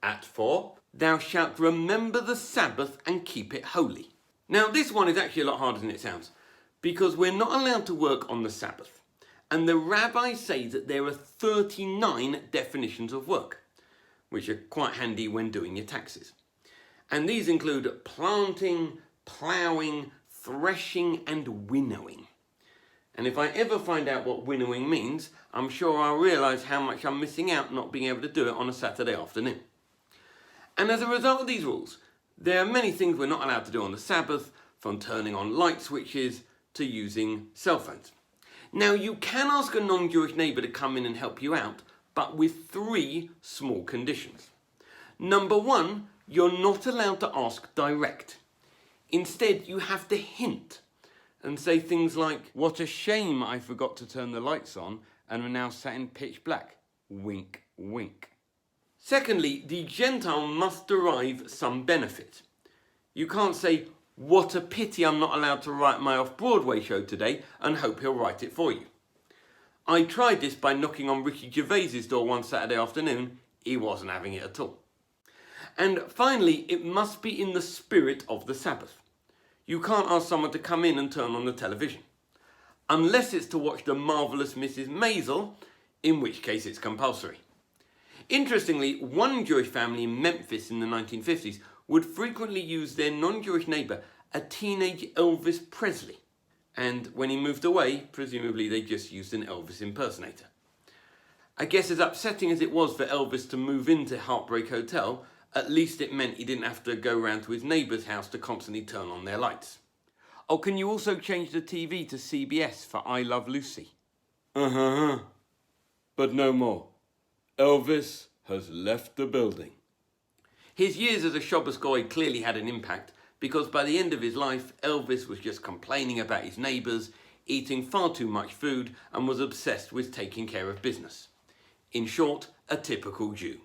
At 4, thou shalt remember the Sabbath and keep it holy. Now this one is actually a lot harder than it sounds, because we're not allowed to work on the Sabbath. And the rabbis say that there are 39 definitions of work, which are quite handy when doing your taxes. And these include planting, ploughing, threshing and winnowing. And if I ever find out what winnowing means, I'm sure I'll realise how much I'm missing out not being able to do it on a Saturday afternoon. And as a result of these rules, there are many things we're not allowed to do on the Sabbath, from turning on light switches to using cell phones. Now, you can ask a non-Jewish neighbour to come in and help you out, but with 3 small conditions. Number 1, you're not allowed to ask direct. Instead, you have to hint and say things like, "What a shame I forgot to turn the lights on and we're now sat in pitch black. Wink, wink." Secondly, the Gentile must derive some benefit. You can't say, "What a pity I'm not allowed to write my off-Broadway show today," and hope he'll write it for you. I tried this by knocking on Ricky Gervais's door one Saturday afternoon. He wasn't having it at all. And finally, it must be in the spirit of the Sabbath. You can't ask someone to come in and turn on the television. Unless it's to watch The Marvellous Mrs. Maisel, in which case it's compulsory. Interestingly, one Jewish family in Memphis in the 1950s would frequently use their non-Jewish neighbour, a teenage Elvis Presley. And when he moved away, presumably they just used an Elvis impersonator. I guess as upsetting as it was for Elvis to move into Heartbreak Hotel, at least it meant he didn't have to go round to his neighbour's house to constantly turn on their lights. Oh, can you also change the TV to CBS for I Love Lucy? But no more. Elvis has left the building. His years as a Shabbos Goy clearly had an impact, because by the end of his life, Elvis was just complaining about his neighbours, eating far too much food, and was obsessed with taking care of business. In short, a typical Jew.